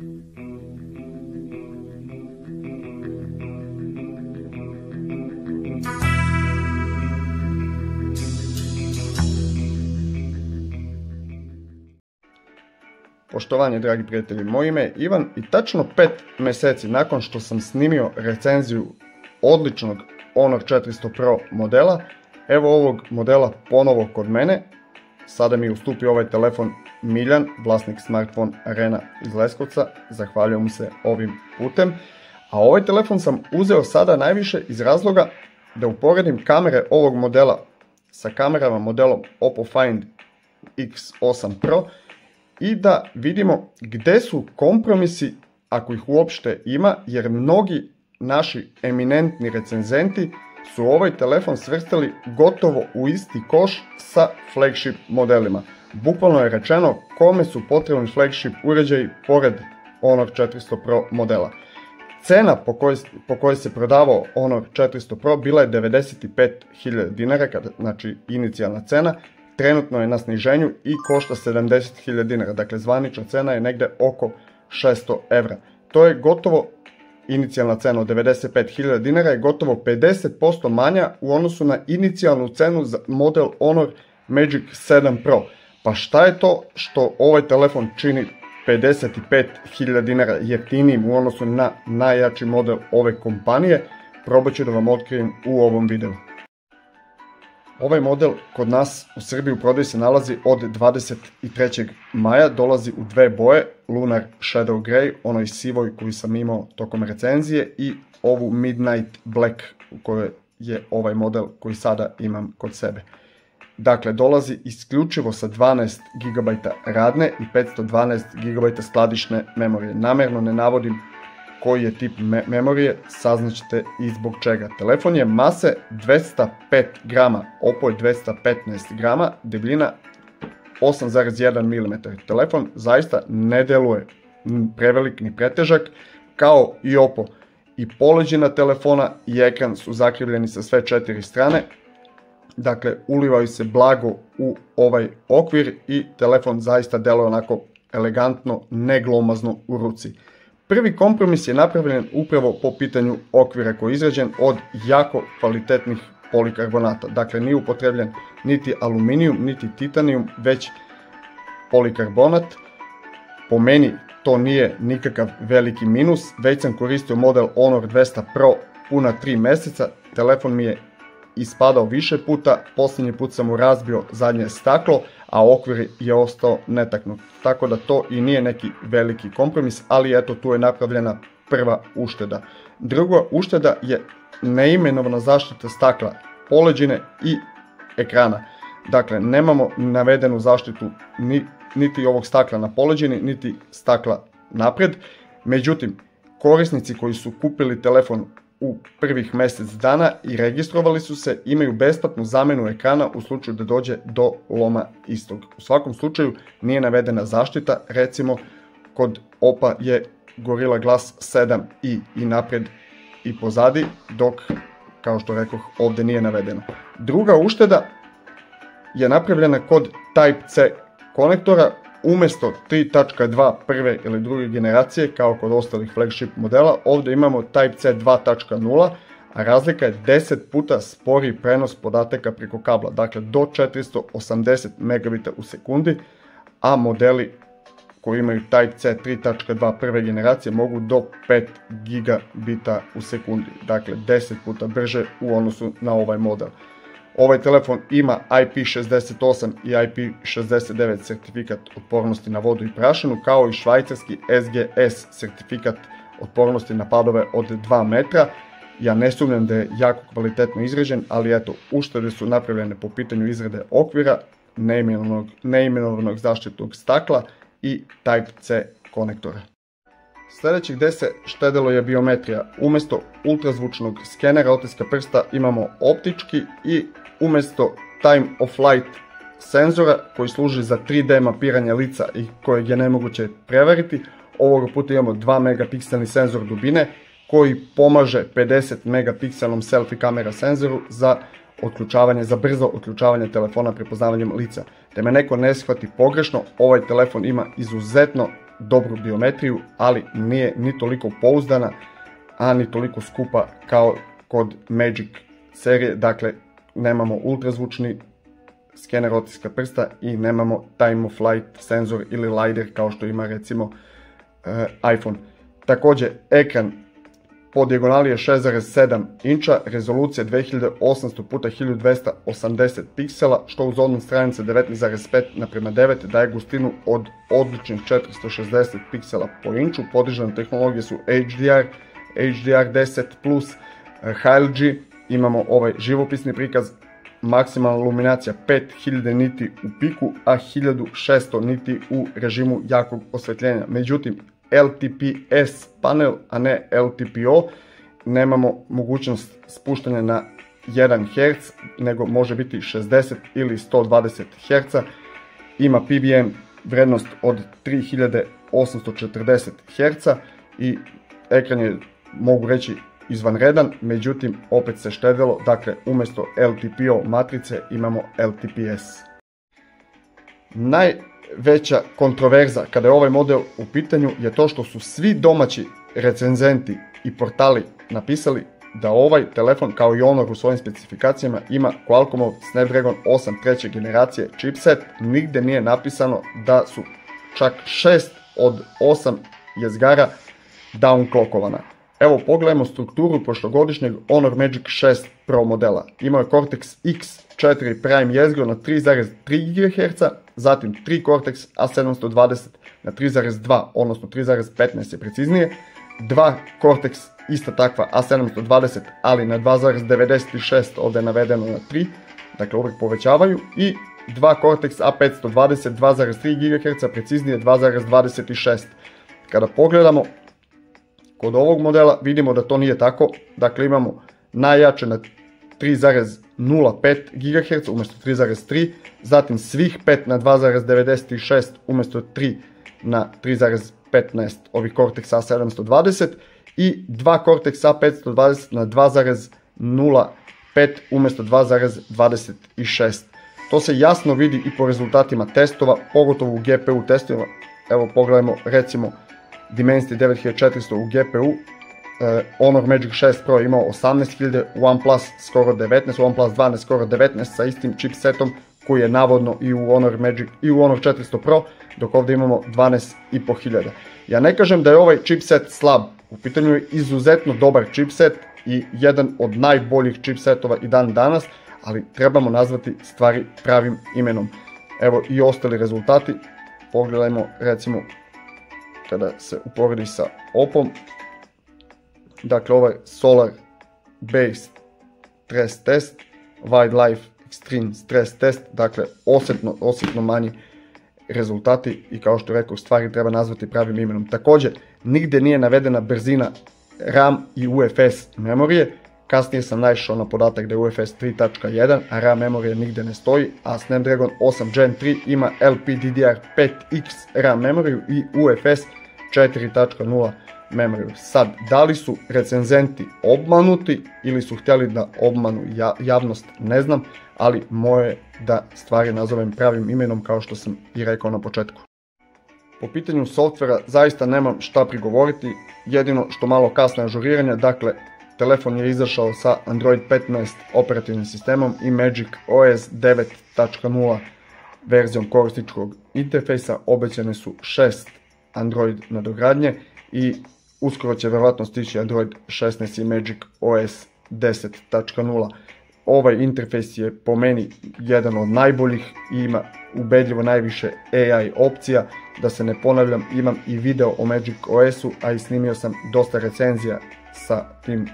Poštovanje, dragi prijatelji, moje ime je Ivan i tačno 5 mjeseci nakon što sam snimio recenziju odličnog Honor 400 Pro modela, evo ovog modela ponovo kod mene. Sada mi je ustupio ovaj telefon Miljan, vlasnik Smartphone Arena iz Leskovca, zahvaljujem mu se ovim putem. A ovaj telefon sam uzeo sada najviše iz razloga da uporedim kamere ovog modela sa kamerama modelom Oppo Find X8 Pro i da vidimo gdje su kompromisi, ako ih uopšte ima, jer mnogi naši eminentni recenzenti su ovaj telefon svrstali gotovo u isti koš sa flagship modelima. Bukvalno je rečeno kome su potrebni flagship uređaji pored Honor 400 Pro modela. Cena po kojoj se prodavao Honor 400 Pro bila je 95.000 dinara, znači inicijalna cena. Trenutno je na sniženju i košta 70.000 dinara, dakle zvanična cena je negdje oko 600 evra. To je gotovo, inicijalna cena od 95.000 dinara je gotovo 50% manja u odnosu na inicijalnu cenu za model Honor Magic 7 Pro. Pa šta je to što ovaj telefon čini 55.000 dinara jeftinijim u odnosu na najjači model ove kompanije? Probat ću da vam otkrijem u ovom videu. Ovaj model kod nas u Srbiji u prodaju se nalazi od 23. maja, dolazi u dve boje, Lunar Shadow Grey, onoj sivoj koju sam imao tokom recenzije, i ovu Midnight Black u kojoj je ovaj model koji sada imam kod sebe. Dakle, dolazi isključivo sa 12 GB radne i 512 GB skladišne memorije. Namjerno ne navodim koji je tip memorije, saznaćete i zbog čega. Telefon je mase 205 grama, Oppo je 215 grama, debljina 8,1 mm. Telefon zaista ne deluje prevelik ni pretežak, kao i Oppo. I poleđina telefona i ekran su zakrivljeni sa sve četiri strane, dakle ulivaju se blago u ovaj okvir i telefon zaista deluje onako elegantno, neglomazno u ruci. Prvi kompromis je napravljen upravo po pitanju okvira koji je izrađen od jako kvalitetnih polikarbonata. Dakle, nije upotrebljen niti aluminijum, niti titanijum, već polikarbonat. Po meni to nije nikakav veliki minus. Već sam koristio model Honor 200 Pro puna 3 mjeseca. Telefon mi je ispadao više puta, posljednji put sam mu razbio zadnje staklo, a okvir je ostao netaknut. Tako da to i nije neki veliki kompromis, ali eto tu je napravljena prva ušteda. Druga ušteda je neimenovana zaštita stakla, poleđine i ekrana. Dakle, nemamo navedenu zaštitu niti ovog stakla na poleđini, niti stakla napred. Međutim, korisnici koji su kupili telefon u prvih mjesec dana i registrovali su se, imaju besplatnu zamjenu ekrana u slučaju da dođe do loma istog. U svakom slučaju nije navedena zaštita, recimo kod Oppa je Gorilla Glass 7 i naprijed i pozadi, dok, kao što rekoh, ovdje nije navedeno. Druga ušteda je napravljena kod Type-C konektora. Umjesto 3.2 prve ili druge generacije, kao kod ostalih flagship modela, ovdje imamo Type-C 2.0, a razlika je 10 puta sporiji prenos podataka preko kabla, dakle do 480 megabita u sekundi, a modeli koji imaju Type-C 3.2 prve generacije mogu do 5 gigabita u sekundi, dakle 10 puta brže u odnosu na ovaj model. Ovaj telefon ima IP68 i IP69 certifikat otpornosti na vodu i prašinu, kao i švajcarski SGS certifikat otpornosti na padove od 2 metra. Ja ne sumnjam da je jako kvalitetno izrađen, ali eto, uštede su napravljene po pitanju izrade okvira, neimenovanog zaštitnog stakla i Type-C konektora. Sljedeće gdje se štedilo je biometrija. Umjesto ultrazvučnog skenera otiska prsta imamo optički i umjesto time of flight senzora koji služi za 3D mapiranje lica i kojeg je nemoguće prevariti, ovoga puta imamo 2 megapikselni senzor dubine koji pomaže 50 megapikselnom selfie kamera senzoru za brzo otključavanje telefona prepoznavanjem lica. Da me neko ne shvati pogrešno, ovaj telefon ima izuzetno dobru biometriju, ali nije ni toliko pouzdana, a ni toliko skupa kao kod Magic serije. Dakle, nemamo ultrazvučni skener otiska prsta i nemamo time of flight senzor ili LiDAR kao što ima recimo iPhone. Također, ekran po dijagonali je 6,7 inča, rezolucija 2800x1280 piksela, što uz odnos stranice 19,5:9 daje gustinu od odličnih 460 piksela po inču. Podržane tehnologije su HDR, HDR10+, HLG, imamo ovaj živopisni prikaz, maksimalna iluminacija 5000 niti u piku, a 1600 niti u režimu jakog osvjetljenja. Međutim, LTPS panel, a ne LTPO, nemamo mogućnost spuštanja na 1 Hz, nego može biti 60 ili 120 Hz. Ima PBM vrednost od 3840 Hz i ekran je, mogu reći, izvanredan, međutim opet se štedilo, dakle umjesto LTPO matrice imamo LTPS. Najveća kontroverza kada je ovaj model u pitanju je to što su svi domaći recenzenti i portali napisali da ovaj telefon, kao i Honor u svojim specifikacijama, ima Qualcommov Snapdragon 8 treće generacije chipset. Nigdje nije napisano da su čak 6 od 8 jezgara downclockovana. Evo, pogledajmo strukturu prošlogodišnjeg Honor Magic 6 Pro modela. Imao je Cortex X4 Prime jezgro na 3,3 GHz, zatim 3 Cortex A720 na 3,2, odnosno 3,15 je preciznije, 2 Cortex ista takva A720, ali na 2,96, ovdje je navedeno na 3, dakle uvijek povećavaju, i 2 Cortex A520 2,3 GHz, preciznije 2,26. Kada pogledamo kod ovog modela vidimo da to nije tako, dakle imamo najjače na 3,05 GHz umjesto 3,3, zatim svih 5 na 2,96 umjesto 3 na 3,15 ovih Cortex A720 i 2 Cortex A520 na 2,05 umjesto 2,26. To se jasno vidi i po rezultatima testova, pogotovo u GPU testovima. Evo pogledajmo recimo Dimensity 9400 u GPU, Honor Magic 6 Pro imao 18000, OnePlus skoro 19, OnePlus 12 skoro 19 sa istim chipsetom koji je navodno i u Honor Magic i u Honor 400 Pro, dok ovdje imamo 12.500. Ja ne kažem da je ovaj chipset slab, u pitanju je izuzetno dobar chipset i jedan od najboljih chipsetova i dan danas, ali trebamo nazvati stvari pravim imenom. Evo i ostali rezultati, pogledajmo recimo kada se uporedi sa Oppom, dakle ovaj Solar Base Stress Test, Wildlife Extreme Stress Test, dakle osjetno manji rezultati i kao što rekao, stvari treba nazvati pravim imenom. Također, nigdje nije navedena brzina RAM i UFS memorije, kasnije sam naišao na podatak da je UFS 3.1, a RAM memorija nigdje ne stoji, a Snapdragon 8 Gen 3 ima LPDDR5X RAM memoriju i UFS 4.0 memoriju. Sad, da li su recenzenti obmanuti ili su htjeli da obmanu javnost, ne znam, ali moje je da stvari nazovem pravim imenom kao što sam i rekao na početku. Po pitanju softvera zaista nemam šta prigovoriti, jedino što malo kasne ažuriranje, dakle telefon je izašao sa Android 15 operativnim sistemom i Magic OS 9.0 verzijom korisničkog interfejsa, obećane su 6 Android nadogradnje i uskoro će vjerojatno stići Android 16 i Magic OS 10.0. Ovaj interfejs je po meni jedan od najboljih i ima ubedljivo najviše AI opcija. Da se ne ponavljam, imam i video o Magic OS-u, a i snimio sam dosta recenzija sa tim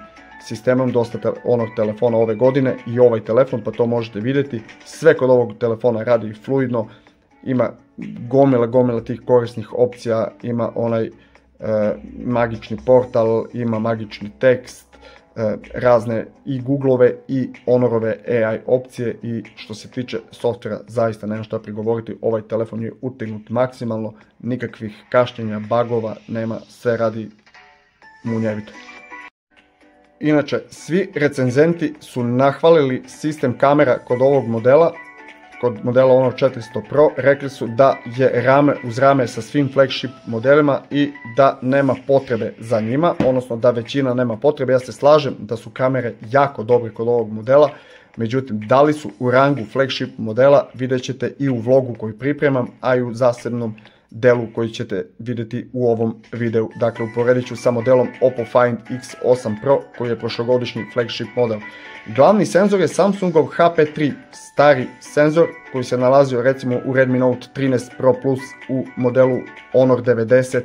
sistemom, dosta onog telefona ove godine i ovaj telefon, pa to možete vidjeti. Sve kod ovog telefona radi fluidno, ima gomila tih korisnih opcija, ima onaj magični portal, ima magični tekst, razne i Googleove i Honorove AI opcije i što se tiče softvera zaista nema što prigovoriti, ovaj telefon je utegnut maksimalno, nikakvih kašnjenja, bugova nema, sve radi munjevito. Inače, svi recenzenti su nahvalili sistem kamera kod ovog modela, kod modela Honor 400 Pro, rekli su da je rame uz rame sa svim flagship modelima i da nema potrebe za njima, odnosno da većina nema potrebe. Ja se slažem da su kamere jako dobre kod ovog modela, međutim da li su u rangu flagship modela vidjet ćete i u vlogu koji pripremam, a i u zasebnom delu koji ćete vidjeti u ovom videu. Dakle, uporedit ću sa modelom Oppo Find X8 Pro koji je prošlogodišnji flagship model. Glavni senzor je Samsungov HP3, stari senzor koji se nalazio recimo u Redmi Note 13 Pro Plus, u modelu Honor 90,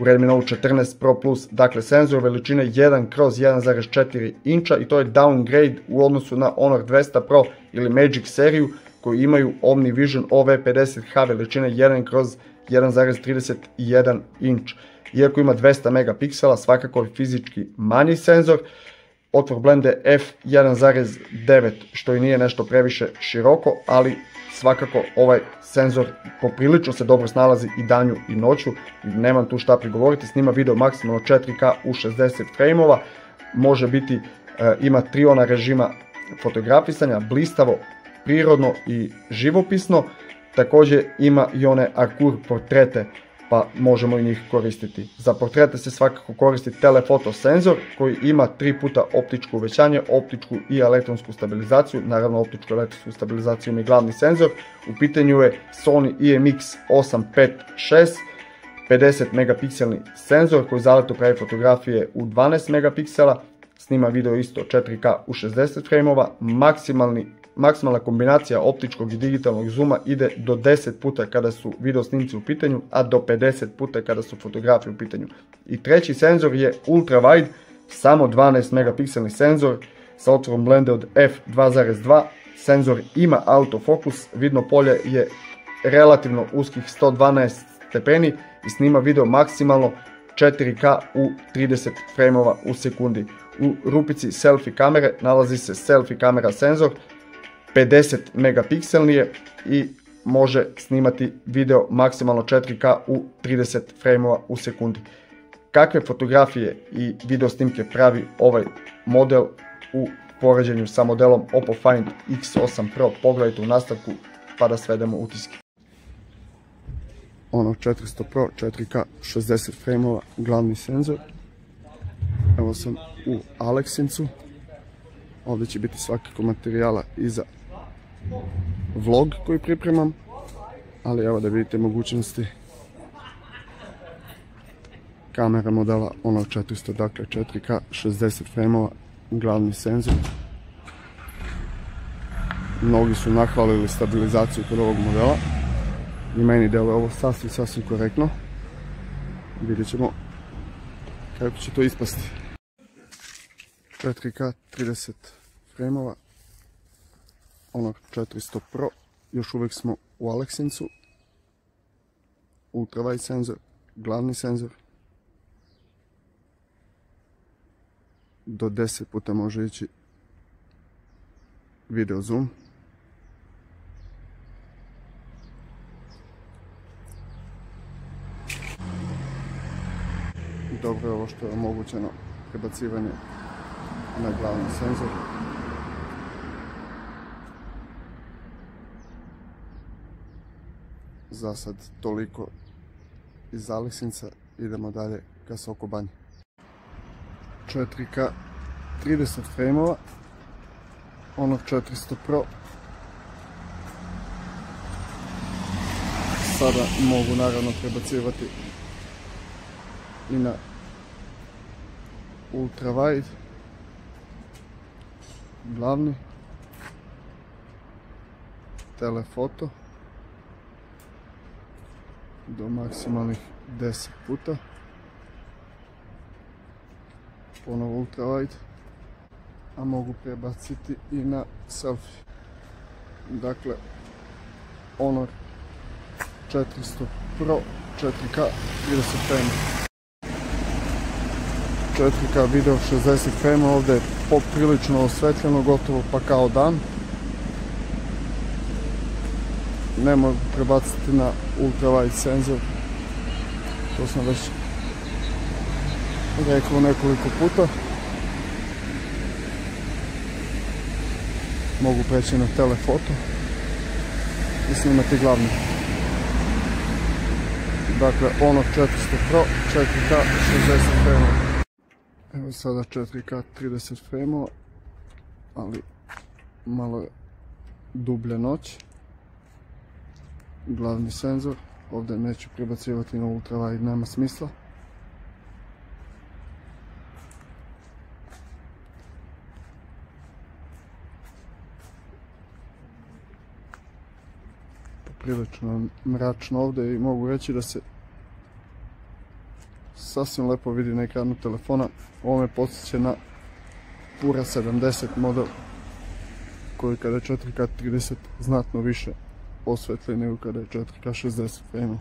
u Redmi Note 14 Pro Plus. Dakle, senzor veličine 1/1,4 inča i to je downgrade u odnosu na Honor 200 Pro ili Magic seriju koji imaju OmniVision OV50H veličine 1/1,31 inč. Iako ima 200 megapiksela, svakako je fizički manji senzor. Otvor blende f1.9, što i nije nešto previše široko, ali svakako ovaj senzor poprilično se dobro snalazi i danju i noću. Nemam tu šta prigovoriti, snima video maksimalno 4K u 60 frameova, može biti, ima triona režima fotografisanja, blistavo, prirodno i živopisno. Također ima i one Arcour portrete, pa možemo i njih koristiti. Za portrete se svakako koristi telefoto senzor koji ima 3 puta optičko uvećanje, optičku i elektronsku stabilizaciju. Naravno, optičku i elektronsku stabilizaciju ima i glavni senzor. U pitanju je Sony IMX856, 50 megapikselni senzor koji zaletu pravi fotografije u 12 megapiksela, snima video isto 4K u 60 frameova, maksimalna kombinacija optičkog i digitalnog zooma ide do 10 puta kada su video snimci u pitanju, a do 50 puta kada su fotografije u pitanju. I treći senzor je ultra wide, samo 12 megapikselni senzor sa otvorom blende od f2.2. Senzor ima autofokus, vidno polje je relativno uskih 112 stepeni i snima video maksimalno 4K u 30 frameova u sekundi. U rupici selfie kamere nalazi se selfie kamera senzor, 50 megapikselni je i može snimati video maksimalno 4K u 30 frameova u sekundi. Kakve fotografije i video snimke pravi ovaj model u poređenju sa modelom Oppo Find X8 Pro, pogledajte u nastavku pa da svedemo utiske. Honor 400 Pro 4K 60 frameova, glavni senzor. Evo sam u Alexincu. Ovdje će biti svakako materijala i za vlog koji pripremam, ali evo da vidite mogućnosti kamera modela Honor 400, dakle 4K 60 frameova, glavni senzor. Mnogi su nahvalili stabilizaciju kod ovog modela i meni deluje ovo sasvim korektno. Vidjet ćemo kako će to ispasti. 4K 30 frameova, Honor 400 Pro, još uvijek smo u Alexincu. Ultra wide senzor, glavni senzor. Do 10 puta može ići video zoom. Dobro je ovo što je omogućeno prebacivanje na glavni senzor. Za sad toliko iz Alexinca, idemo dalje ka Sokobanji. 4K 30 frameova, Honor 400 Pro. Sada mogu naravno prebacivati i na ultra wide, glavni, telefoto do maksimalnih 10 puta, ponovo ultra wide, a mogu prebaciti i na selfie. Dakle, Honor 400 Pro 4K 30 frame. 4K video 60 frame, ovdje je poprilično osvetljeno, gotovo pa kao dan. Ne mogu prebaciti na ultra wide senzor, to sam već rekao nekoliko puta. Mogu preći na telefoto. i snimati glavni. Dakle, Honor 400 Pro, 4K 60 frame. Evo sada 4K 30 frame, ali malo je dublja noć. Glavni senzor, ovdje neću prebacivati na ultrawide, nema smisla. Prilično mračno ovdje i mogu reći da se sasvim lepo vidi na ekranu telefona. Ovo me podsjeća na Pura 70 model koji kada je 4K 30 znatno više osvetli nego kada je 4K 60 frame.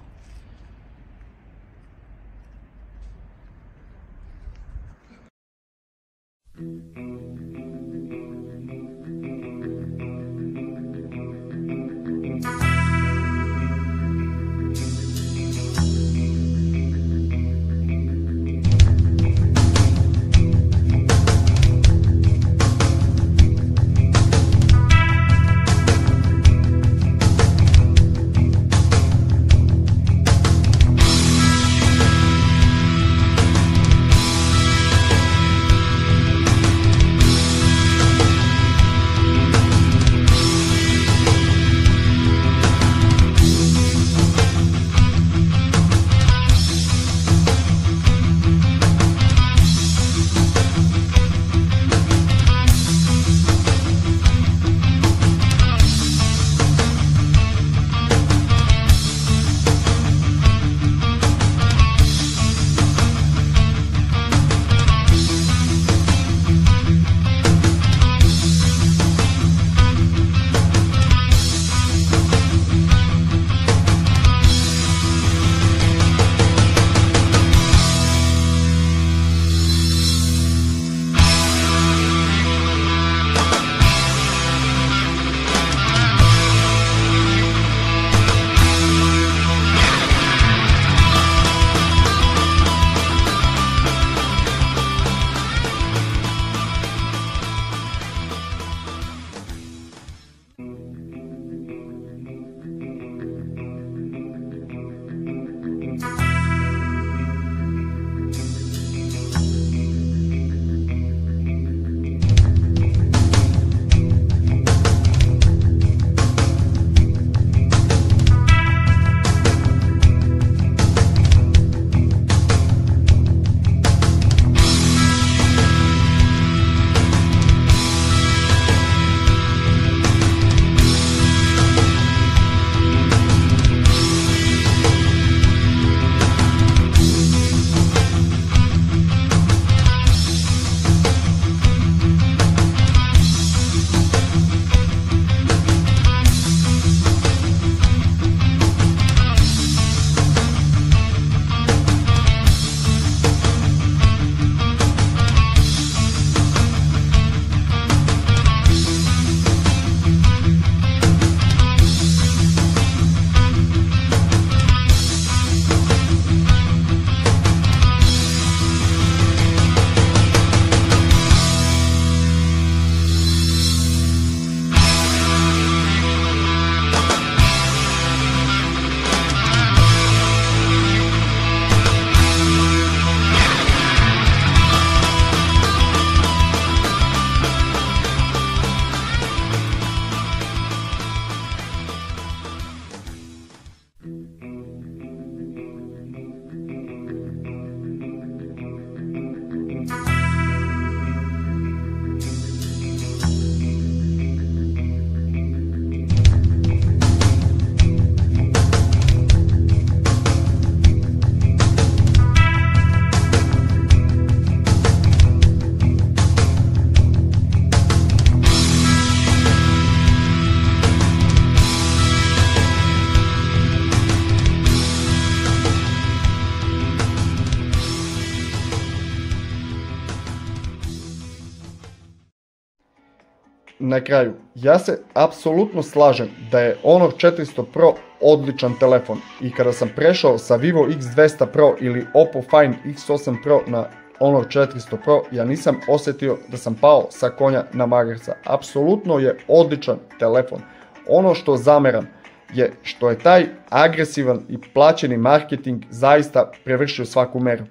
Na kraju, ja se apsolutno slažem da je Honor 400 Pro odličan telefon i kada sam prešao sa Vivo X200 Pro ili Oppo Find X8 Pro na Honor 400 Pro, ja nisam osjetio da sam pao sa konja na magarca. Apsolutno je odličan telefon. Ono što zameram je što je taj agresivan i plaćeni marketing zaista prevršio svaku meru.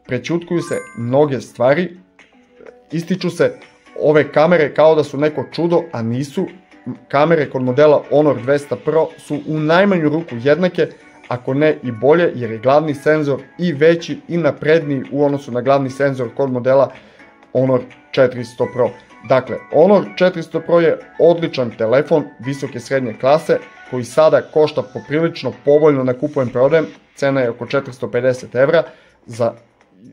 Prećutkuju se mnoge stvari, ističu se ove kamere kao da su neko čudo, a nisu. Kamere kod modela Honor 200 Pro su u najmanju ruku jednake, ako ne i bolje, jer je glavni senzor i veći i napredniji u odnosu na glavni senzor kod modela Honor 400 Pro. Dakle, Honor 400 Pro je odličan telefon visoke srednje klase koji sada košta poprilično povoljno na kupujem-prodajem, cena je oko 450 € za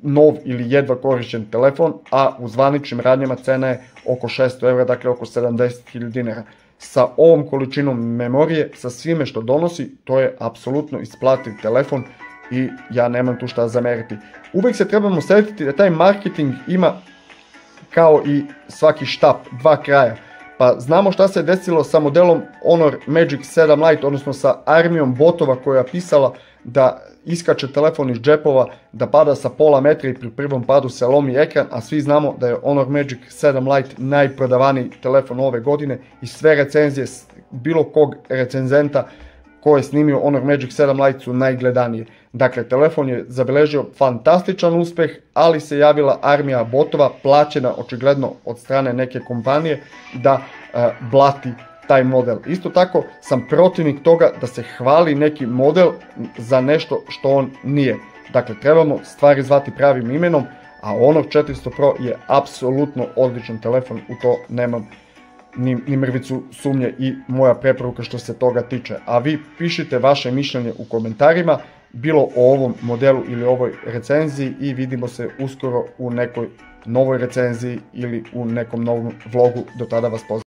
nov ili jedva korišćen telefon, a u zvaničnim radnjama cena je oko 600 €, dakle oko 70.000 dinara. Sa ovom količinom memorije, sa svime što donosi, to je apsolutno isplativ telefon i ja nemam tu šta zameriti. Uvijek se trebamo sjetiti da taj marketing ima kao i svaki štap, dva kraja. Pa znamo šta se desilo sa modelom Honor Magic 7 Lite, odnosno sa armijom botova koja je pisala da iskače telefon iz džepova, da pada sa pola metra i pri prvom padu se lomi ekran, a svi znamo da je Honor Magic 7 Lite najprodavaniji telefon ove godine i sve recenzije bilo kog recenzenta koji je snimio Honor Magic 7 Lite su najgledanije. Dakle, telefon je zabeležio fantastičan uspjeh, ali se javila armija botova, plaćena očigledno od strane neke kompanije, da blati taj model. Isto tako sam protivnik toga da se hvali neki model za nešto što on nije. Dakle, trebamo stvari zvati pravim imenom, a Honor 400 Pro je apsolutno odličan telefon, u to nemam ni mrvicu sumnje i moja preporuka što se toga tiče. A vi pišite vaše mišljenje u komentarima, bilo o ovom modelu ili ovoj recenziji, i vidimo se uskoro u nekoj novoj recenziji ili u nekom novom vlogu. Do tada vas pozdravljam.